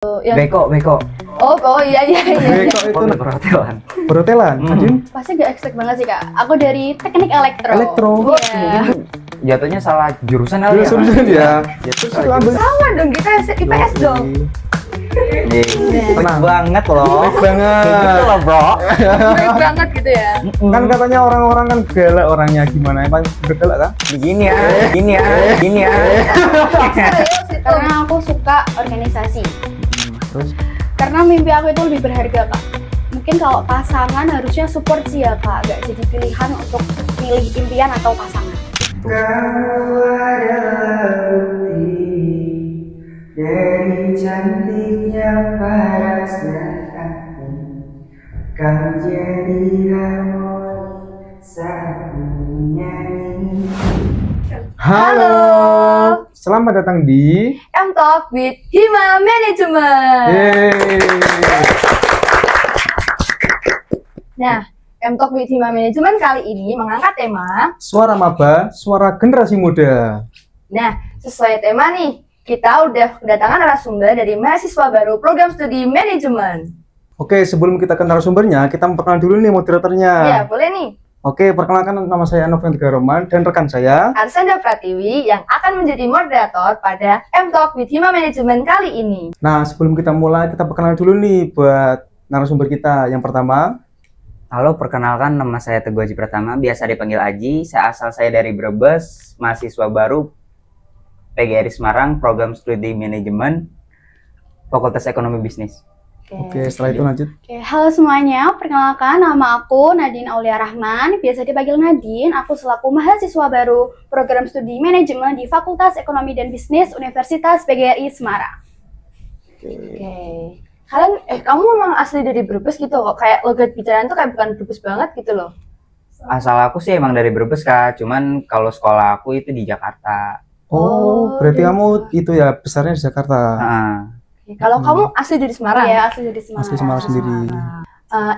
Yang... Beko. Oh iya. Beko itu perhotelan. perhotelan. Adin? Pasti gak ekstrak banget sih kak. Aku dari teknik elektro. Elektro. Iya. Jatuhnya salah jurusan kali ya. Jurusan ya. Terus ambil Sama dong kita IPS dong. Baik banget loh. Baik banget. Gitu loh, bro. Baik banget gitu ya. Kan katanya orang-orang kan galak orangnya, gimana? Emang galak kan? Gini ya. Serius itu. Karena aku suka organisasi. Terus Karena mimpi aku itu lebih berharga kak. Mungkin kalau pasangan harusnya support sih ya kak. Gak jadi pilihan untuk milih impian atau pasangan. Kau adalah bukti dari cantiknya parasnya hati. Kau jadi harmoni saat menyanyi. halo. Selamat datang di M-Talk with Hima Management. Nah, M-Talk with Hima Management kali ini mengangkat tema. Suara maba, suara generasi muda. Nah, sesuai tema nih, kita udah kedatangan narasumber dari mahasiswa baru program studi manajemen. Oke, sebelum kita ke narasumbernya, kita memperkenalkan dulu nih moderatornya. Ya, boleh nih. Oke, perkenalkan, nama saya Novian Roman dan rekan saya Arsenda Pratiwi yang akan menjadi moderator pada M-Talk with Hima Management kali ini. Nah, sebelum kita mulai, kita perkenalan dulu nih buat narasumber kita. Yang pertama, Halo, perkenalkan nama saya Teguh Aji Pratama, biasa dipanggil Aji. Asal saya dari Brebes, mahasiswa baru PGRI Semarang, program studi manajemen, Fakultas Ekonomi Bisnis. oke, setelah itu lanjut. Oke, halo semuanya. Perkenalkan, nama aku Nadine Aulia Rahman. Biasa dipanggil Nadine. Aku selaku mahasiswa baru program studi manajemen di Fakultas Ekonomi dan Bisnis Universitas PGRI Semarang. Oke. Kalian, kamu memang asli dari Brebes gitu kok? Kayak logat bicaraan tuh kayak bukan Brebes banget gitu loh. Asal aku sih emang dari Brebes, Kak. Cuman kalau sekolah aku itu di Jakarta. Oh, berarti kamu itu ya besarnya di Jakarta. Kalau kamu asli dari Semarang? Iya, asli dari Semarang. Asli Semarang sendiri.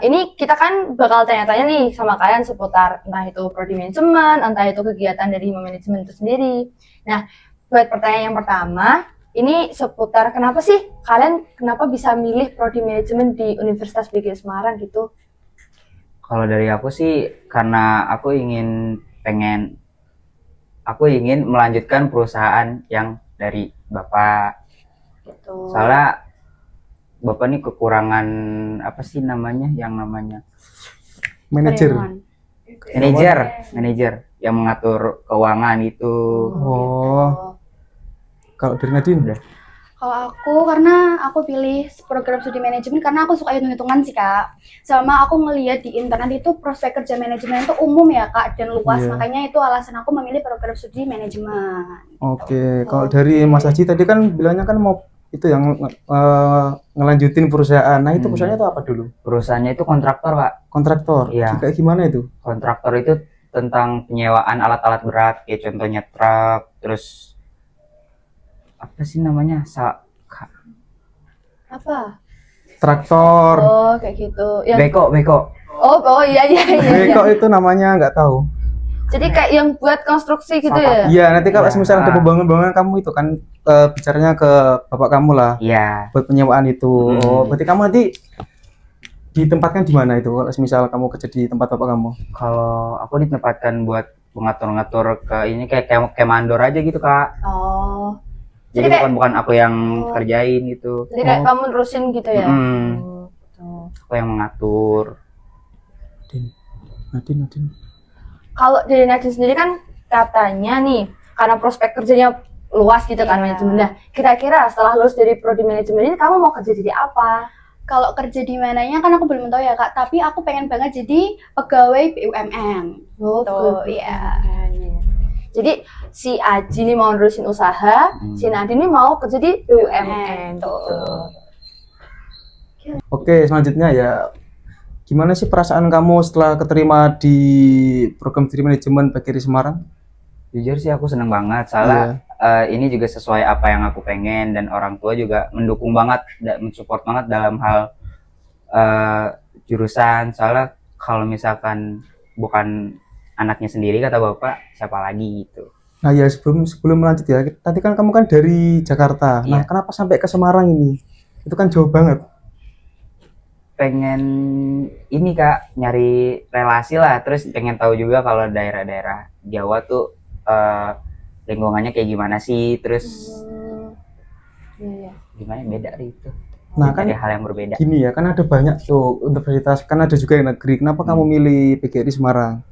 Ini kita kan bakal tanya-tanya nih sama kalian seputar entah itu prodi manajemen, entah itu kegiatan dari manajemen itu sendiri. Nah, buat pertanyaan yang pertama, ini seputar kenapa sih kalian bisa milih prodi manajemen di Universitas PGRI Semarang gitu? Kalau dari aku sih karena aku ingin melanjutkan perusahaan yang dari Bapak. Gitu. Soalnya Bapak nih kekurangan apa sih namanya Manajer. manajer yang mengatur keuangan itu. Oh. Kalau dari Nadine udah. Kalau aku karena aku pilih program studi manajemen karena aku suka hitung-hitungan sih kak. Sama aku ngelihat di internet itu prospek kerja manajemen itu umum ya kak dan luas. Makanya itu alasan aku memilih program studi manajemen. Oke, kalau dari Mas Haji tadi kan bilangnya kan mau itu yang ngelanjutin perusahaan. Nah, itu perusahaannya itu apa dulu? Perusahaannya itu kontraktor, Pak. Kontraktor. Iya. Kayak gimana itu? Kontraktor itu tentang penyewaan alat-alat berat, kayak contohnya truk, terus apa sih namanya? Apa? Traktor. Oh, kayak gitu. Beko. Oh iya. Beko itu namanya nggak tahu. Jadi kayak yang buat konstruksi gitu ya? Iya, nanti kalau misalnya ada pembangunan kamu itu kan bicaranya ke bapak kamu lah. Iya. Buat penyewaan itu. Oh, berarti kamu nanti ditempatkan di mana itu kalau misal kamu kerja di tempat bapak kamu? Kalau aku ditempatkan buat mengatur-ngatur ke ini kayak mandor aja gitu, Kak. Oh. Jadi bukan aku yang kerjain gitu. Jadi kayak kamu nerusin gitu ya? Aku yang mengatur. Nadine. Kalau dari Nadine sendiri kan katanya nih, karena prospek kerjanya luas gitu kan manajemen. Nah, kira-kira setelah lulus dari prodi manajemen ini kamu mau kerja jadi apa? Kalau kerja di mananya kan aku belum tahu ya kak, tapi aku pengen banget jadi pegawai BUMN. Tuh, iya. Jadi si Aji nih mau nerusin usaha, si Nadine nih mau kerja di BUMN. Oke, selanjutnya ya, gimana sih perasaan kamu setelah keterima di program studi manajemen PGRI Semarang? Jujur sih aku seneng banget, soalnya ini juga sesuai apa yang aku pengen dan orang tua juga mendukung banget dan mensupport banget dalam hal jurusan. Soalnya kalau misalkan bukan anaknya sendiri kata bapak, siapa lagi gitu. Nah ya sebelum lanjut ya, tadi kan kamu kan dari Jakarta. Nah kenapa sampai ke Semarang ini? Itu kan jauh banget. Pengen ini Kak, nyari relasi lah, terus pengen tahu juga kalau daerah-daerah Jawa tuh lingkungannya kayak gimana sih, terus Iya. gimana beda itu. Nah kan Ada hal yang berbeda. gini ya, kan ada banyak tuh universitas, kan ada juga yang negeri. Kenapa kamu milih PGRI Semarang?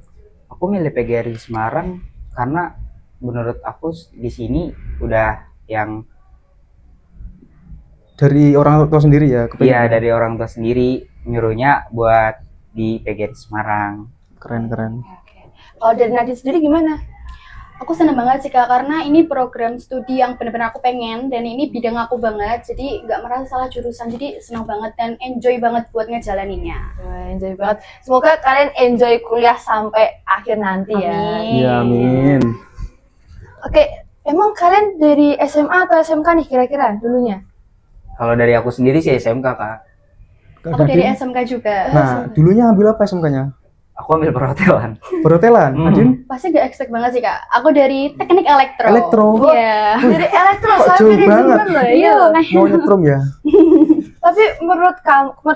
Aku milih PGRI Semarang karena menurut aku di sini udah yang Dari orang tua sendiri ya? iya dari orang tua sendiri nyuruhnya buat di PGRI Semarang. Keren. Oke. Kalau dari Nadine sendiri gimana? Aku seneng banget sih Kak, karena ini program studi yang benar-benar aku pengen dan ini bidang aku banget, jadi nggak merasa salah jurusan, jadi senang banget dan enjoy banget buat ngejalaninnya. Wah, enjoy banget. Semoga kalian enjoy kuliah sampai akhir nanti ya. Iya, amin. Oke, emang kalian dari SMA atau SMK nih kira-kira dulunya? Kalau dari aku sendiri sih SMK Kak. Aku dari SMK juga. Nah, dulunya ambil apa SMK-nya? Aku ambil perhotelan. Perhotelan, Nadine? Pasti gak expect banget sih Kak. Aku dari teknik elektro. Elektro? Iya. Dari elektro Kok saya jauh manajemen banget? loh. Iya. Iya. Mau nyetrum ya? Tapi menurut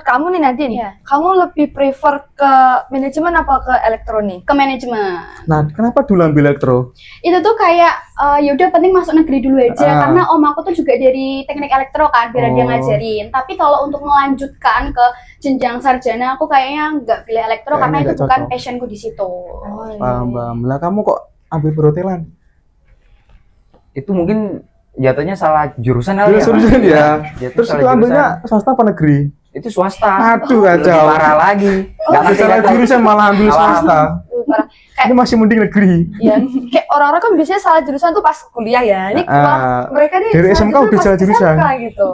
kamu nih Nadine, Iya. kamu lebih prefer ke manajemen apa ke elektronik? Ke manajemen. Nah, kenapa dulu ambil elektro? Itu tuh kayak yaudah penting masuk negeri dulu aja karena om aku tuh juga dari teknik elektro kan biar dia Oh. ngajarin. Tapi kalau untuk melanjutkan ke jenjang sarjana aku kayaknya nggak pilih elektro karena Kayaknya itu nggak bukan cocok. passionku di situ. Paham. Lah kamu kok ambil perhotelan? Itu mungkin jatuhnya salah jurusan kali Jurusan ya. Jatuh Terus salah itu ambilnya jurusan. swasta apa negeri? Itu swasta. Aduh, Lebih kacau. parah lagi. Nggak Ambil salah ngerti. jurusan malah ambil Malah swasta. Parah. Ini masih mending negeri. Ya, kayak orang-orang kan biasanya salah jurusan tuh pas kuliah ya. Ini mereka nih dari salah SMK jurusan udah pas salah jurusan. SMK gitu.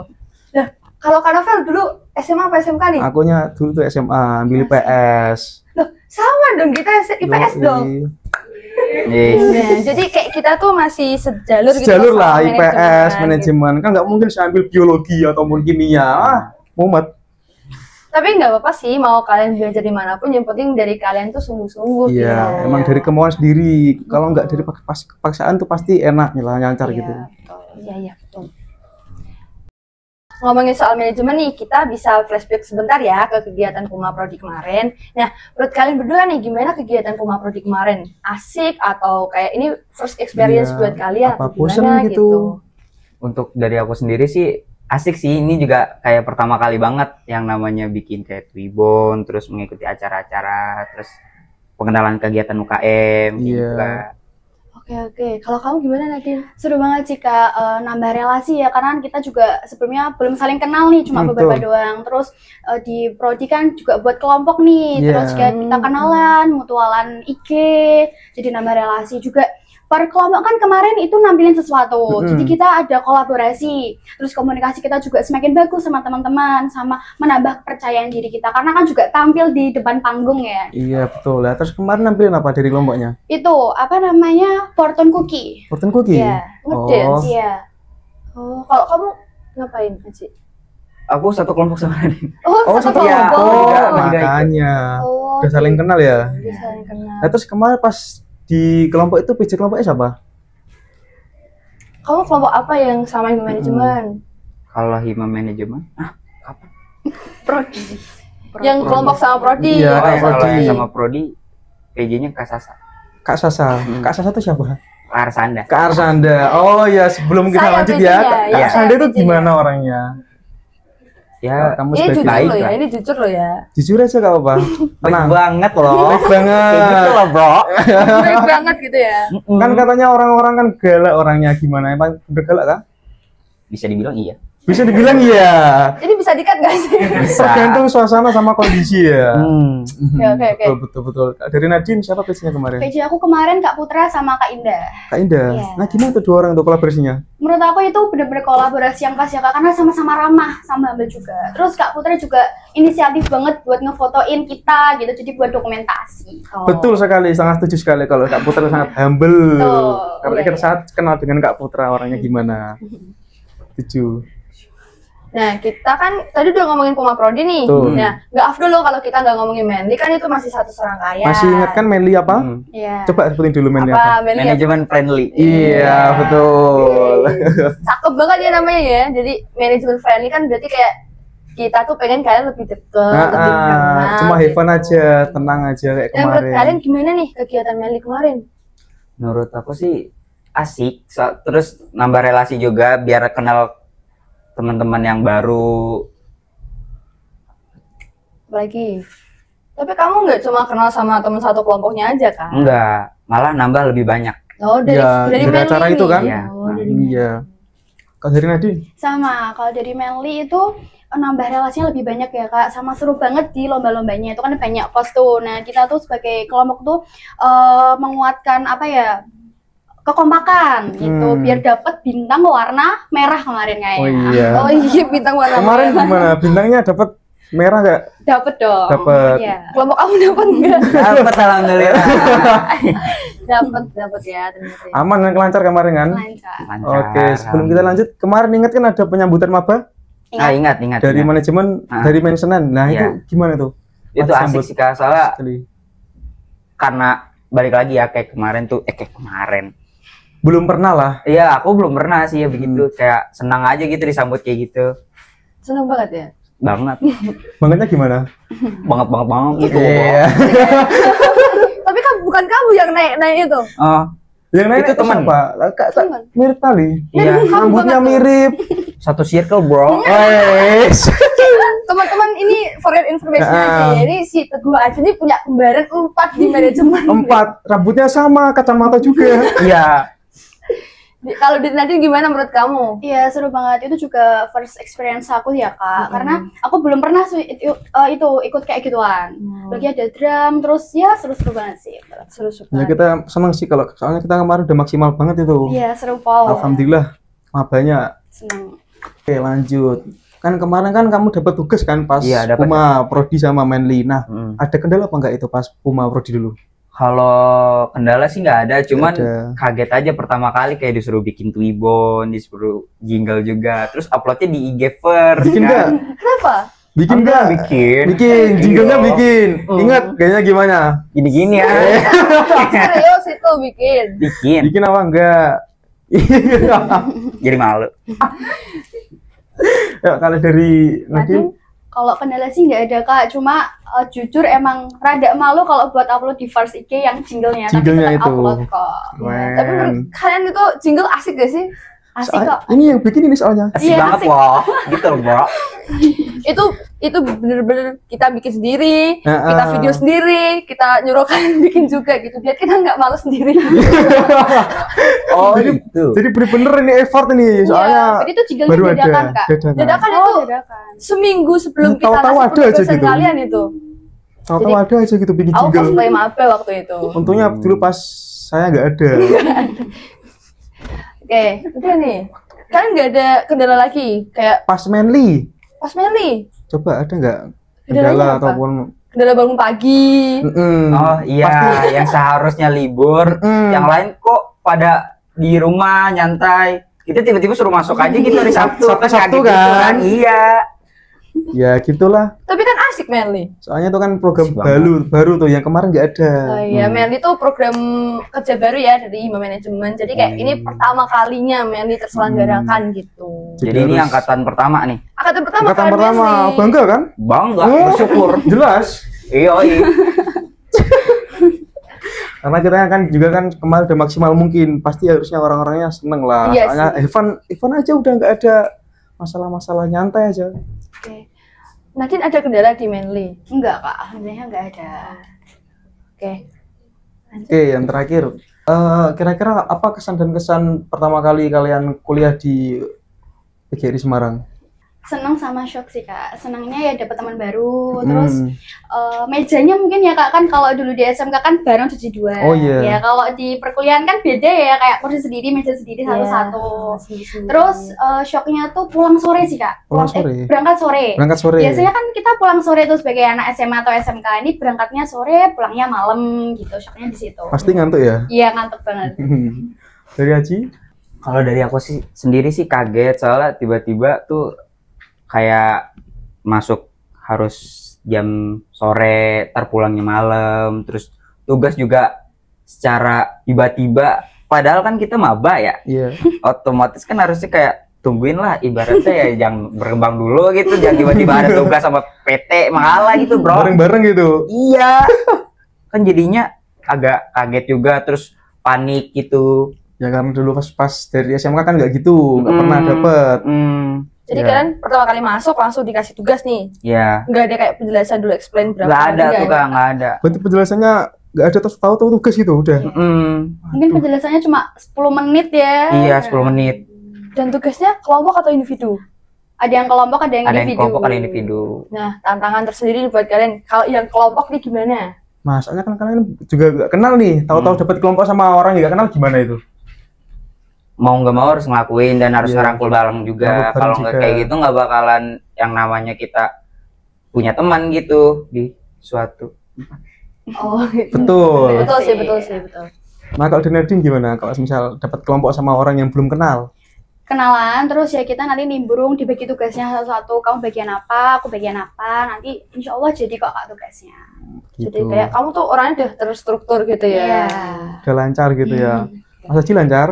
Nah, kalau Kak Novel dulu SMA apa SMK nih? Akunya dulu tuh SMA, ambil IPS. Loh, sama dong kita IPS Yoi. dong. Yes. Nah, jadi kayak kita tuh masih sejalur gitu. Sejalur lah, sama IPS, gitu. manajemen. Kan nggak mungkin saya ambil biologi ataupun kimia. Mumet. Tapi nggak apa-apa sih, mau kalian belajar dimanapun, yang penting dari kalian tuh sungguh-sungguh. Iya, gitu. emang dari kemauan sendiri. Kalau nggak dari paksaan tuh pasti enak lah, nyancar Iya, gitu. betul. Iya, betul. Ngomongin soal manajemen nih, kita bisa flashback sebentar ya ke kegiatan Puma Prodi kemarin. Nah, menurut kalian berdua nih, gimana kegiatan Puma Prodi kemarin? Asik atau kayak ini first experience Iya, buat kalian? apa atau bosen gimana gitu? Untuk dari aku sendiri sih asik sih, ini juga kayak pertama kali banget yang namanya bikin kayak Twibbon, terus mengikuti acara-acara, terus pengenalan kegiatan UKM gitu Iya. Kak. Oke. Kalau kamu gimana Nadine? Seru banget sih Kak, nambah relasi ya karena kan kita juga sebelumnya belum saling kenal nih, cuma beberapa Betul. doang. Terus di prodi kan juga buat kelompok nih, Iya. terus kayak kita kenalan, mutualan IG, jadi nambah relasi juga. Per kelompok kan kemarin itu nampilin sesuatu, jadi kita ada kolaborasi, terus komunikasi kita juga semakin bagus sama teman-teman, sama menambah kepercayaan diri kita karena kan juga tampil di depan panggung ya. Iya, betul. Lah, terus kemarin nampilin apa dari kelompoknya? Itu apa namanya, fortune cookie. Fortune cookie? Iya. Ngedance? Iya. Oh, kalau kamu ngapain Aci? Aku satu kelompok sama Nadine. Oh, satu iya. kelompok. Oh, Oh, juga makanya. Oh, Udah saling kenal ya? Udah saling kenal. Nah, terus kemarin pas di kelompok itu, PJ kelompoknya siapa? Kamu kelompok apa yang sama dengan manajemen? Kalau hima manajemen, Prodi. Yang kelompok sama Prodi. Iya, oh, Kak ya, kalau Prodi. yang sama Prodi, PJ-nya Kak Sasa, Kak Sasa. Kak Sasa itu siapa? Kak Arsanda. Kak Arsanda. Oh ya, sebelum kita Saya lanjut PJ-nya, ya, ya. Kak Saya Arsanda itu PJ-nya. gimana orangnya? Ya, Kamu Ini sebagai jujur baik loh ya, lah. ini jujur loh ya. jujur aja gak apa-apa. baik Tenang. banget loh. Baik Kayak gitu banget. loh, bro. Baik banget gitu ya. Kan katanya orang-orang kan galak orangnya, gimana? Emang udah galak kan? Bisa dibilang iya. Bisa dibilang iya. Ini bisa dikat gak sih? Bisa. Tergantung suasana sama kondisi ya. Oke. Betul. Dari Nadine siapa PJ-nya kemarin? PJ aku kemarin Kak Putra sama Kak Indah. Kak Indah. Iya. Nah, gimana tuh dua orang tuh kolaborasinya? Menurut aku itu benar-benar kolaborasi yang pas ya Kak, karena sama-sama ramah, sama humble juga. Terus Kak Putra juga inisiatif banget buat ngefotoin kita gitu, jadi buat dokumentasi. Oh. Betul sekali, sangat setuju sekali kalau Kak Putra sangat humble. Betul, Karena iya, kita iya. sangat kenal dengan Kak Putra orangnya gimana. Setuju. Nah, kita kan tadi udah ngomongin Puma Prodi nih. Tuh. Nah, nggak afdol loh kalau kita nggak ngomongin Manly, kan itu masih satu serangkaian. Masih ingat kan Manly apa? Iya. Coba sebutin dulu Manly apa? apa? Manly apa? Manajemen friendly. Iya, betul. Cakep banget ya namanya ya. Jadi manajemen friendly kan berarti kayak kita tuh pengen kalian lebih deket, lebih kenal. Cuma have fun gitu. aja, tenang aja kayak Dan menurut kemarin. kalian gimana nih kegiatan Manly kemarin? Menurut aku sih asik, terus nambah relasi juga biar kenal teman-teman yang baru. Apalagi? Tapi kamu nggak cuma kenal sama teman satu kelompoknya aja kan? Enggak, malah nambah lebih banyak. Oh, dari Ya, dari Manly acara itu nih? kan? Iya. Oh, dari Manly. Iya. Kalau dari Nadine? Sama, kalau dari Manly itu nambah relasinya lebih banyak ya Kak, sama seru banget di lomba-lombanya itu kan banyak pos tuh. Nah kita tuh sebagai kelompok tuh menguatkan apa ya, kekompakan gitu, biar dapat bintang warna merah kemarin Oh kayaknya. iya. Oh iya, bintang warna Kemarin merah. gimana? Bintangnya dapat merah nggak? Dapat dong. Dapet. Iya. Kelompok kamu dapat nggak? Dapat alhamdulillah. Dapat ya ternyata. Ya. Aman kan, lancar kemarin kan? Lancar. Lancar. Oke, sebelum kita lanjut, kemarin ingat kan ada penyambutan maba Ingat. dari ingat. manajemen, Ah. dari maintenance. Nah, Iya. itu gimana tuh? Itu Pas asik sambut sih Kak, soalnya sekali. karena balik lagi ya kayak kemarin tuh, kayak kemarin. Belum pernah lah. Iya, aku belum pernah sih ya begitu, kayak senang aja gitu disambut kayak gitu. Seneng banget ya. Banget. Bangetnya gimana? banget gitu. Iya. Tapi kan bukan kamu yang naik itu. Oh, Yang lain Itu teman. siapa? Teman. Mirip kali. iya. Rambutnya banget tuh. mirip. Satu circle, bro. Wes. Teman-teman ini for your information aja ya. Ini si Teguh aja ini punya kembaran 4 di manajemen. 4, rambutnya sama, kacamata juga. Iya. Kalau dari Nadine gimana menurut kamu? Iya seru banget, itu juga first experience aku ya Kak, karena aku belum pernah itu ikut kayak gituan. Lagi ada drum, terus ya seru-seru banget sih. Seru Ya sekali. kita senang sih kalau soalnya kita kemarin udah maksimal banget itu. Iya seru Paul. Alhamdulillah, mabanya. Seneng. Oke, lanjut. Kan kemarin kan kamu dapat tugas kan pas Iya, dapat. Puma Prodi sama Manly. Nah, Mm. ada kendala apa enggak itu pas Puma Prodi dulu? Kalau kendala sih nggak ada, cuman ada. kaget aja pertama kali kayak disuruh bikin Twibbon, disuruh jingle juga, terus uploadnya di IG first. Bikin kan? enggak? Kenapa? Bikin Enggak, enggak? bikin. Bikin, jinglenya Iya. bikin. Mm. Ingat gayanya gimana? Gini-gini ya. Serius itu bikin. Bikin. Bikin apa enggak? Jadi malu. Ya, kalau dari Nadine, Kalau kendala sih nggak ada Kak, cuma jujur emang rada malu kalau buat upload di first IG yang jinglenya, tapi Jinglenya tetap itu. upload kok. Tapi menurut kalian itu jingle asik gak sih? Asik soalnya- kok. ini yang bikin ini soalnya. Asik Iya, banget asik. loh. Gitu loh, bro. Itu bener-bener kita bikin sendiri, kita Ah. video sendiri, kita nyuruh kalian bikin juga gitu, biar kita nggak malu sendiri. Oh, Jadi- gitu. Jadi bener-bener ini effort ini, soalnya Iya, jadi itu jinglenya baru ada. dadakan Kak. Dadakan. Dadakan Oh, itu dadakan. seminggu sebelum kita Tahu-tahu ngasih ada aja penugasan gitu. kalian itu. Tahu-tahu ada aja gitu bikin Aku jingle. cosplay maba waktu itu. Untungnya dulu pas saya nggak ada. Oke, udah nih. Kalian nggak ada kendala lagi, kayak Pas Manly, pas Manly, coba ada nggak Kendalanya kendala apa? ataupun kendala bangun pagi. Oh iya, yang seharusnya libur, yang lain kok pada di rumah nyantai. Kita tiba-tiba suruh masuk aja gitu hari Sabtu. Sabtu kaget gitu kan? Iya. ya gitulah. Tapi kan asik Manly. Soalnya itu kan program Asik banget. baru tuh yang kemarin nggak ada. Oh iya, Manly itu program kerja baru ya dari Hima Manajemen. Jadi kayak ini pertama kalinya Manly terselenggarakan gitu. Jadi ini harus- angkatan pertama nih. Angkatan pertama angkatan kalian pertama Manly. bangga kan? Bangga, Oh. bersyukur. Jelas. Iya. Karena kita kan juga kan kemarin udah maksimal mungkin, pasti harusnya orang-orangnya seneng lah. Iya Soalnya sih. Evan aja udah nggak ada masalah-masalah, nyantai aja. Oke. Nadine ada kendala di Manly. Enggak Kak, alhamdulillah enggak ada. Oke. Oke, yang terakhir, kira-kira apa kesan dan kesan pertama kali kalian kuliah di PGRI Semarang? Senang sama shock sih Kak. Senangnya ya dapat teman baru, terus Hmm. mejanya mungkin ya Kak, kan kalau dulu di SMK kan bareng jadi dua. Oh, iya. Ya kalau di perkuliahan kan beda ya, kayak kursi sendiri, meja sendiri satu-satu. Terus shocknya tuh pulang sore sih Kak. Pulang sore? Berangkat sore. Berangkat sore. Biasanya kan kita pulang sore tuh sebagai anak SMA atau SMK, ini berangkatnya sore, pulangnya malam gitu. Shocknya di situ. Pasti ngantuk ya? Iya ngantuk banget. Dari Haji? Kalau dari aku sih sendiri sih kaget soalnya tiba-tiba tuh kayak masuk harus jam sore, terpulangnya malam, terus tugas juga secara tiba-tiba, padahal kan kita maba ya. Iya. Otomatis kan harusnya kayak tungguin lah, ibaratnya ya jangan berkembang dulu gitu, jangan tiba-tiba ada tugas sama PT mengalah gitu bro. Bareng-bareng gitu. Iya. Kan jadinya agak kaget juga, terus panik gitu. Ya karena dulu pas dari SMK kan nggak gitu, nggak pernah dapet. Jadi Ya. kalian pertama kali masuk langsung dikasih tugas nih. Ya. Nggak ada kayak penjelasan dulu, explain berapa. Nggak ada hari, tuh kak, nggak ada. Berarti penjelasannya nggak ada, terus tahu tugas gitu udah. Mungkin penjelasannya cuma 10 menit ya. Iya 10 menit. Dan tugasnya kelompok atau individu? Ada yang kelompok, ada yang Ada yang individu. kelompok, ada yang individu. Nah, tantangan tersendiri buat kalian. Kalau yang kelompok nih gimana? Masanya kan kalian juga nggak kenal nih, tahu-tahu dapat kelompok sama orang yang nggak kenal, gimana itu? Mau nggak mau harus ngelakuin dan harus Iya. ngerangkul bareng juga. Ngerangkul bareng Kalau nggak juga. kayak gitu nggak bakalan yang namanya kita punya teman gitu di suatu. Oh, Betul. betul sih, betul sih, betul. Nah kalau di Nadine gimana? Kalau misal dapat kelompok sama orang yang belum kenal? Kenalan, terus ya kita nanti nimbrung, dibagi tugasnya satu-satu. Kamu bagian apa, aku bagian apa. Nanti insya Allah jadi kok Kak tugasnya. Gitu. Jadi kayak kamu tuh orangnya udah terstruktur gitu ya. Iya. Udah lancar gitu ya. Mas Haji lancar?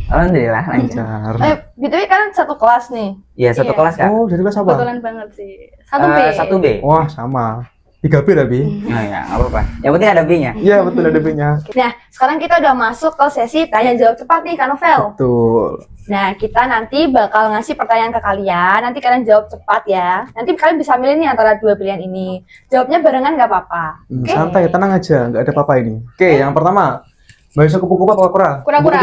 Alhamdulillah lancar. Lancar. BTW kalian satu kelas nih. Iya satu Iya. kelas kak. Oh dari kelas apa? Kebetulan banget sih. 1B. 1B. Wah sama. 3B tapi. Nah ya nggak apa-apa. Yang penting ada B-nya. Iya betul ada B-nya. Nah, sekarang kita udah masuk ke sesi tanya jawab cepat nih, Kak Novel. Betul. Nah, kita nanti bakal ngasih pertanyaan ke kalian. Nanti kalian jawab cepat ya. Nanti kalian bisa milih nih antara dua pilihan ini. Jawabnya barengan nggak apa-apa. Oke? Santai, tenang aja, nggak ada apa-apa ini. Oke, yang pertama, bahasa kupu-kupu apa kura-kura? Kura-kura.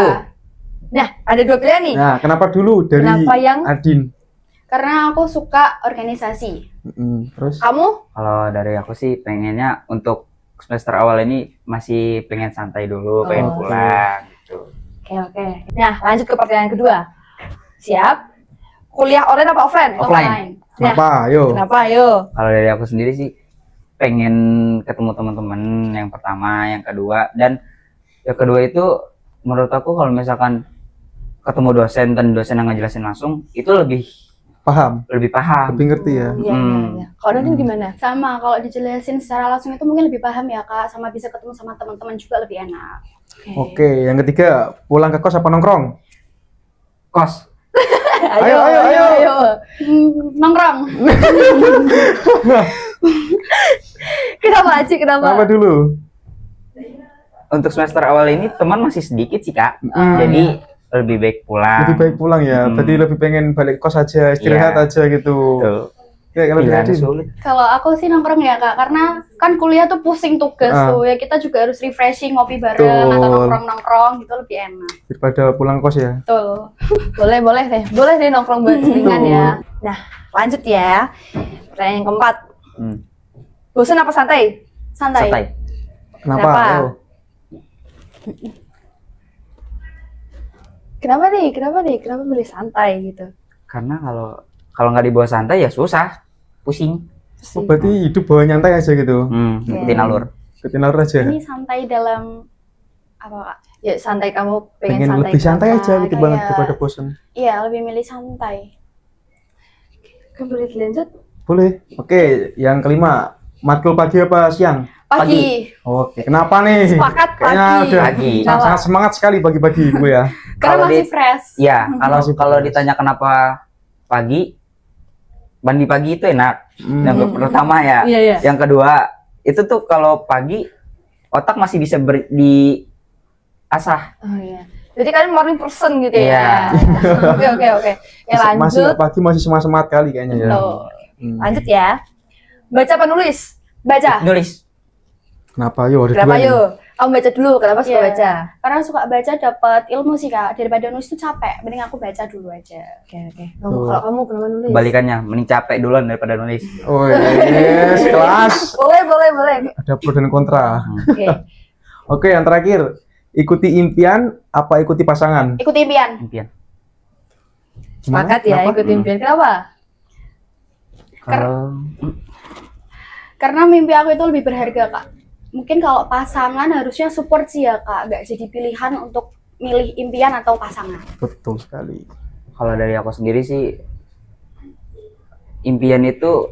Nah, ada dua pilihan nih. Nah, kenapa dulu dari Kenapa yang- Adin? Karena aku suka organisasi. Terus? Kamu? Kalau dari aku sih pengennya untuk semester awal ini masih pengen santai dulu, pengen Oh. pulang gitu. Oke. Nah, lanjut ke pertanyaan kedua. Siap? Kuliah online apa offline? Offline. Kenapa? Ayo. Kenapa? Ayo. Kalau dari aku sendiri sih pengen ketemu teman-teman yang pertama, yang kedua, dan yang kedua itu menurut aku kalau misalkan ketemu dosen dan dosen yang ngejelasin langsung itu lebih Paham? paham. Lebih ngerti ya? Iya, iya. Kalau Nadine gimana? Sama, kalau dijelasin secara langsung itu mungkin lebih paham ya Kak. Sama bisa ketemu sama teman-teman juga lebih enak. Oke, yang ketiga, pulang ke kos apa nongkrong? Kos. Ayo, ayo. Nongkrong. Kenapa Aci? Kenapa? Apa dulu? Untuk semester awal ini teman masih sedikit sih kak, Hmm. jadi lebih baik pulang. Lebih baik pulang ya, berarti lebih pengen balik kos aja, istirahat Iya. aja gitu. Tuh. Ya, kalau Pilihan Nadine? sulit. Kalau aku sih nongkrong ya Kak, karena kan kuliah tuh pusing tugas tuh ya, kita juga harus refreshing, ngopi bareng atau Betul. nongkrong gitu lebih enak. Daripada pulang kos ya. Betul. Boleh deh nongkrong buat selingan ya. Nah, lanjut ya. Pertanyaan yang keempat. Bosan apa santai? Santai. Santai. Kenapa? Kenapa? Ayo. Kenapa nih? Kenapa milih santai gitu? Karena kalau nggak dibawa santai ya susah, pusing. Oh, berarti hidup bawa nyantai aja gitu. Ngikutin alur. Ikutin alur aja. Ini santai dalam apa Kak? Ya santai, kamu pengen Pengen santai. lebih santai kenapa? aja gitu banget kayak- daripada bosan. Iya, lebih milih santai. Kan boleh dilanjut? Boleh. Oke, yang kelima, matkul pagi apa siang? Pagi. Oke, kenapa nih? Sepakat Kayaknya pagi. udah Pagi. sangat semangat sekali pagi-pagi gue ya. Karena Kalau masih di- fresh. Ya, kalau Masih kalau fresh. ditanya kenapa pagi, mandi pagi itu enak. Yang pertama ya. Iya, iya. Yang kedua, itu tuh kalau pagi otak masih bisa diasah. Oh iya. Jadi kalian morning person gitu Iya. ya? Oke. Ya Masih lanjut. pagi masih semangat kali kayaknya ya. Tuh. Hmm. Lanjut ya. Baca apa nulis? Baca. Nulis. Kenapa? Yo, ada Kenapa dua nih. yuk? Kamu baca dulu. Kenapa suka Iya. baca? Karena suka baca dapat ilmu sih Kak. Daripada nulis tuh capek. Mending aku baca dulu aja. Oke. Tuh. Kalau kamu kenapa nulis? Kebalikannya, mending capek duluan daripada nulis. Oh yes, kelas. Boleh. Ada pro dan kontra. Oke. Oke, yang terakhir, ikuti impian apa ikuti pasangan? Ikuti impian. Impian. Gimana? Sepakat ya, Kenapa? ikut impian. Kenapa? Kalau Karena mimpi aku itu lebih berharga Kak. Mungkin kalau pasangan harusnya support sih ya Kak. Gak jadi pilihan untuk milih impian atau pasangan. Betul sekali. kalau dari aku sendiri sih impian itu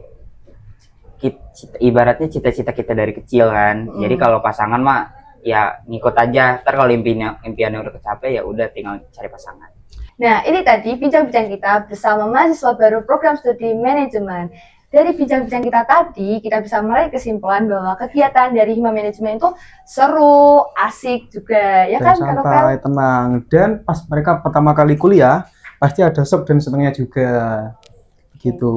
ibaratnya cita-cita kita dari kecil kan. Jadi kalau pasangan mah ya ngikut aja. Ntar kalau impiannya udah kecapai ya udah tinggal cari pasangan. Nah, ini tadi bincang-bincang kita bersama mahasiswa baru program studi manajemen. Dari bincang-bincang kita tadi, kita bisa meraih kesimpulan bahwa kegiatan dari Hima Manajemen itu seru, asik juga, ya kan? Santai, tenang. Dan pas mereka pertama kali kuliah, pasti ada shock dan senangnya juga. Gitu.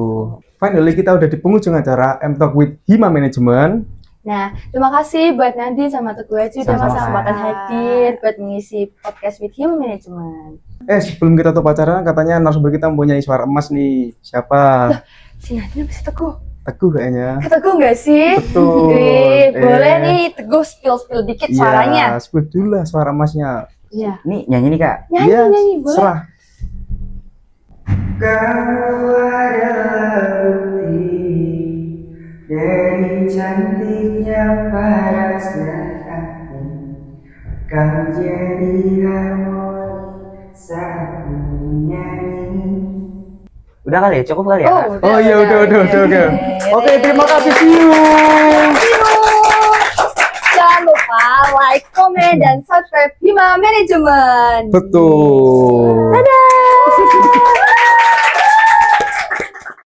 Finally, kita udah di penghujung acara M-Talk with Hima Manajemen. Nah, terima kasih buat Nandi sama Teguh Haji udah kesempatan hadir buat mengisi podcast with Hima Manajemen. Sebelum kita tutup acara, katanya narasumber kita mempunyai suara emas nih. Siapa? Si Nandi apa si Teguh? Teguh kayaknya. Teguh nggak sih? Betul. Boleh nih Teguh spill dikit suaranya. Iya, spill dulu lah suara emasnya. Iya. Nih nyanyi nih Kak. Nyanyi boleh. Serah. Kau adalah bukti dari cantiknya parasnya hati. Kau jadi harmoni saat menyanyi. Udah kali ya, cukup kali ya? Oh iya udah. Oke, terima kasih, see you. Jangan lupa like, komen, dan subscribe Hima Manajemen. Betul.